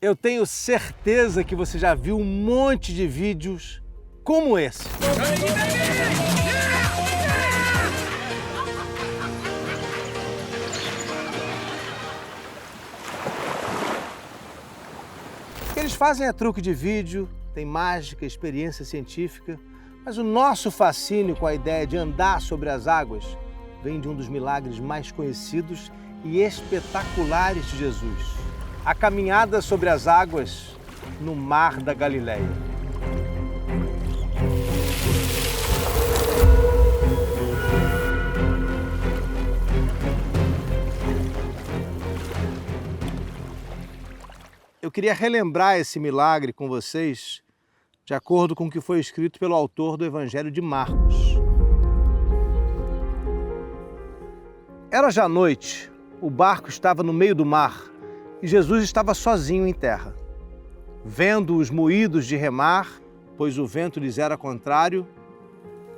Eu tenho certeza que você já viu um monte de vídeos como esse. O que eles fazem é truque de vídeo, tem mágica, experiência científica, mas o nosso fascínio com a ideia de andar sobre as águas vem de um dos milagres mais conhecidos e espetaculares de Jesus: a caminhada sobre as águas no Mar da Galileia. Eu queria relembrar esse milagre com vocês, de acordo com o que foi escrito pelo autor do Evangelho de Marcos. Era já noite, o barco estava no meio do mar e Jesus estava sozinho em terra. Vendo os moídos de remar, pois o vento lhes era contrário,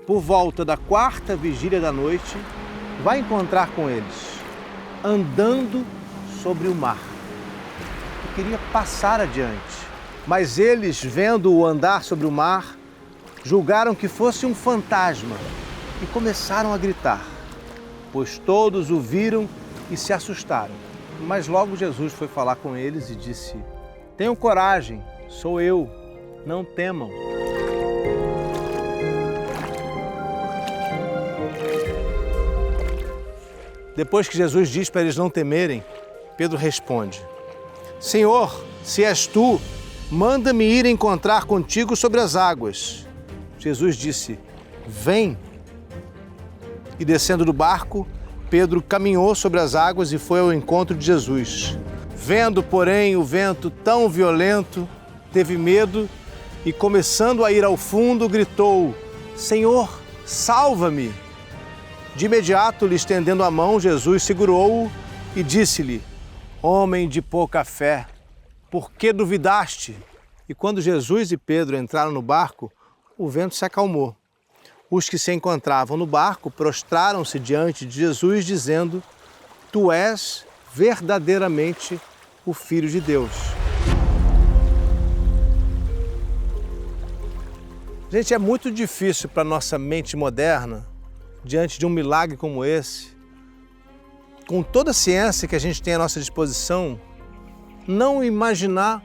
por volta da 4ª vigília da noite, vai encontrar com eles, andando sobre o mar. E queria passar adiante, mas eles, vendo-o andar sobre o mar, julgaram que fosse um fantasma e começaram a gritar, pois todos o viram e se assustaram. Mas logo Jesus foi falar com eles e disse: tenham coragem, sou eu, não temam. Depois que Jesus diz para eles não temerem, Pedro responde: Senhor, se és tu, manda-me ir encontrar contigo sobre as águas. Jesus disse: vem. E descendo do barco, Pedro caminhou sobre as águas e foi ao encontro de Jesus. Vendo, porém, o vento tão violento, teve medo e, começando a ir ao fundo, gritou: Senhor, salva-me! De imediato, lhe estendendo a mão, Jesus segurou-o e disse-lhe: Homem de pouca fé, por que duvidaste? E quando Jesus e Pedro entraram no barco, o vento se acalmou. Os que se encontravam no barco prostraram-se diante de Jesus, dizendo: Tu és verdadeiramente o Filho de Deus. Gente, é muito difícil para a nossa mente moderna, diante de um milagre como esse, com toda a ciência que a gente tem à nossa disposição, não imaginar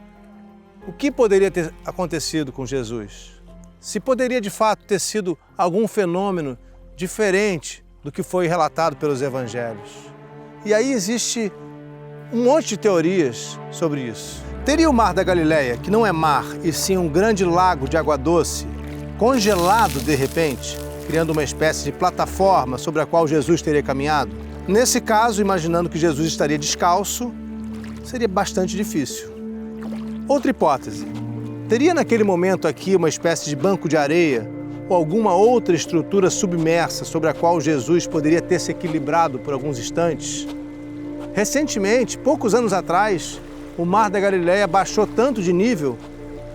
o que poderia ter acontecido com Jesus. Se poderia de fato ter sido algum fenômeno diferente do que foi relatado pelos evangelhos. E aí existe um monte de teorias sobre isso. Teria o Mar da Galileia, que não é mar, e sim um grande lago de água doce, congelado de repente, criando uma espécie de plataforma sobre a qual Jesus teria caminhado? Nesse caso, imaginando que Jesus estaria descalço, seria bastante difícil. Outra hipótese: teria naquele momento aqui uma espécie de banco de areia ou alguma outra estrutura submersa sobre a qual Jesus poderia ter se equilibrado por alguns instantes? Recentemente, poucos anos atrás, o Mar da Galileia baixou tanto de nível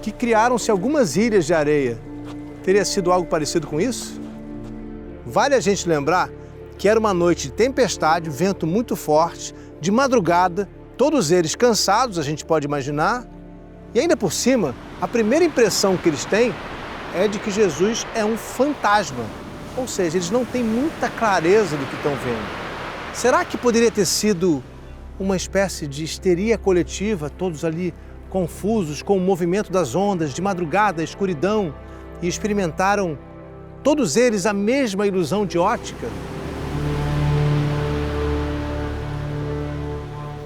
que criaram-se algumas ilhas de areia. Teria sido algo parecido com isso? Vale a gente lembrar que era uma noite de tempestade, vento muito forte, de madrugada, todos eles cansados, a gente pode imaginar, e ainda por cima, a primeira impressão que eles têm é de que Jesus é um fantasma, ou seja, eles não têm muita clareza do que estão vendo. Será que poderia ter sido uma espécie de histeria coletiva, todos ali confusos com o movimento das ondas, de madrugada, escuridão, e experimentaram todos eles a mesma ilusão de ótica?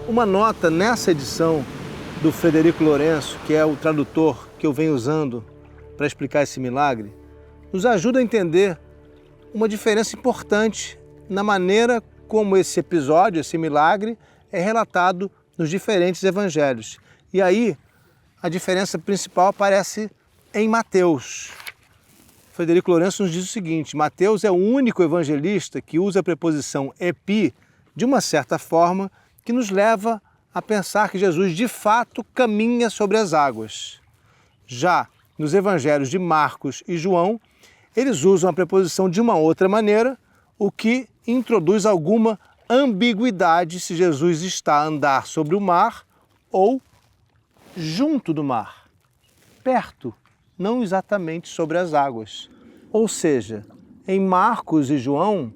Uma nota nessa edição do Frederico Lourenço, que é o tradutor que eu venho usando para explicar esse milagre, nos ajuda a entender uma diferença importante na maneira como esse episódio, esse milagre, é relatado nos diferentes evangelhos. E aí, a diferença principal aparece em Mateus. Frederico Lourenço nos diz o seguinte: Mateus é o único evangelista que usa a preposição epi de uma certa forma que nos leva a pensar que Jesus de fato caminha sobre as águas. Já nos evangelhos de Marcos e João, eles usam a preposição de uma outra maneira, o que introduz alguma ambiguidade se Jesus está a andar sobre o mar ou junto do mar, perto, não exatamente sobre as águas. Ou seja, em Marcos e João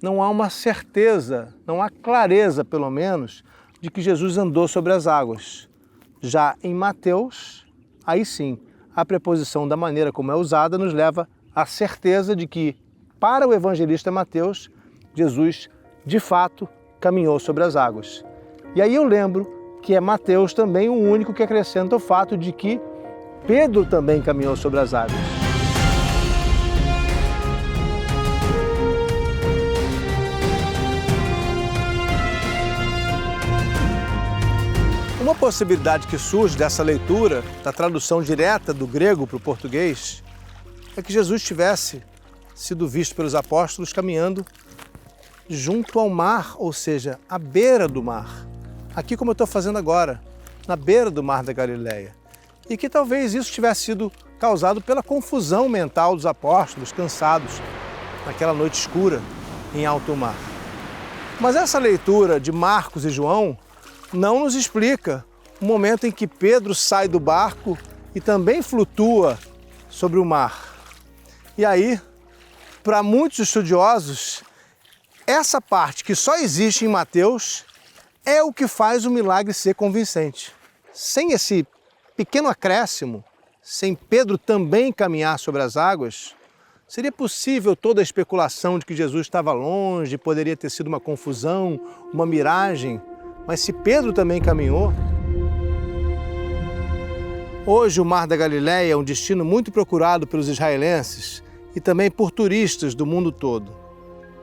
não há uma certeza, não há clareza, pelo menos, de que Jesus andou sobre as águas. Já em Mateus, aí sim, a preposição da maneira como é usada nos leva à certeza de que, para o evangelista Mateus, Jesus, de fato, caminhou sobre as águas. E aí eu lembro que é Mateus também o único que acrescenta o fato de que Pedro também caminhou sobre as águas. Uma possibilidade que surge dessa leitura, da tradução direta do grego para o português, é que Jesus tivesse sido visto pelos apóstolos caminhando junto ao mar, ou seja, à beira do mar. Aqui como eu estou fazendo agora, na beira do mar da Galileia. E que talvez isso tivesse sido causado pela confusão mental dos apóstolos, cansados naquela noite escura em alto mar. Mas essa leitura de Marcos e João não nos explica o momento em que Pedro sai do barco e também flutua sobre o mar. E aí, para muitos estudiosos, essa parte que só existe em Mateus é o que faz o milagre ser convincente. Sem esse pequeno acréscimo, sem Pedro também caminhar sobre as águas, seria possível toda a especulação de que Jesus estava longe, poderia ter sido uma confusão, uma miragem. Mas se Pedro também caminhou... Hoje o Mar da Galileia é um destino muito procurado pelos israelenses e também por turistas do mundo todo.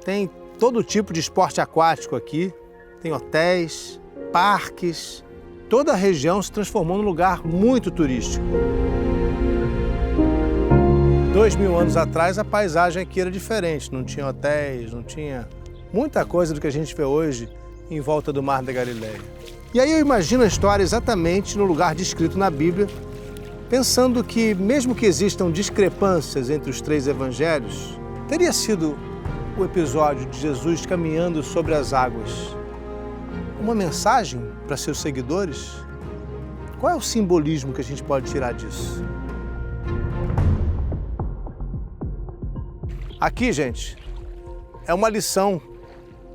Tem todo tipo de esporte aquático aqui, tem hotéis, parques, toda a região se transformou num lugar muito turístico. 2000 anos atrás a paisagem aqui era diferente, não tinha hotéis, não tinha muita coisa do que a gente vê hoje em volta do Mar da Galileia. E aí eu imagino a história exatamente no lugar descrito na Bíblia, pensando que, mesmo que existam discrepâncias entre os três evangelhos, teria sido o episódio de Jesus caminhando sobre as águas uma mensagem para seus seguidores? Qual é o simbolismo que a gente pode tirar disso? Aqui, gente, é uma lição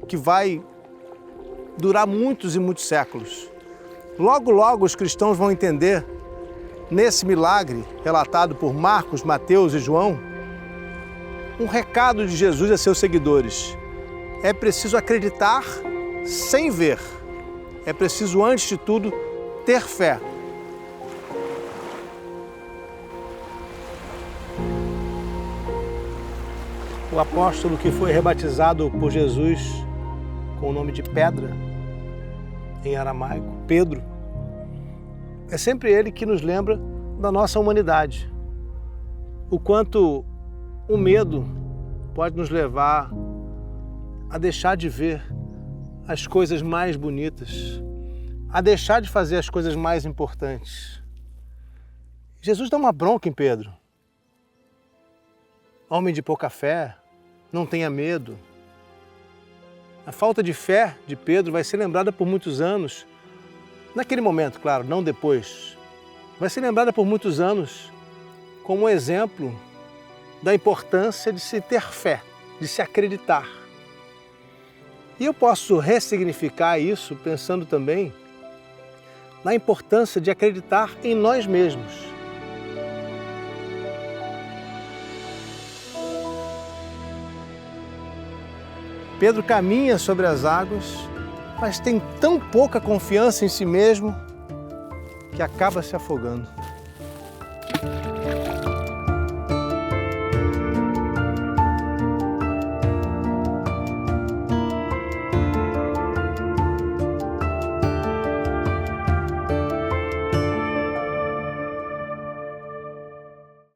que vai durar muitos e muitos séculos. Logo, logo os cristãos vão entender, nesse milagre relatado por Marcos, Mateus e João, um recado de Jesus a seus seguidores. É preciso acreditar sem ver. É preciso, antes de tudo, ter fé. O apóstolo que foi rebatizado por Jesus com o nome de Pedra, em aramaico, Pedro, é sempre ele que nos lembra da nossa humanidade. O quanto o medo pode nos levar a deixar de ver as coisas mais bonitas, a deixar de fazer as coisas mais importantes. Jesus dá uma bronca em Pedro. Homem de pouca fé, não tenha medo. A falta de fé de Pedro vai ser lembrada por muitos anos, naquele momento, claro, não depois. Vai ser lembrada por muitos anos como um exemplo da importância de se ter fé, de se acreditar. E eu posso ressignificar isso pensando também na importância de acreditar em nós mesmos. Pedro caminha sobre as águas, mas tem tão pouca confiança em si mesmo que acaba se afogando.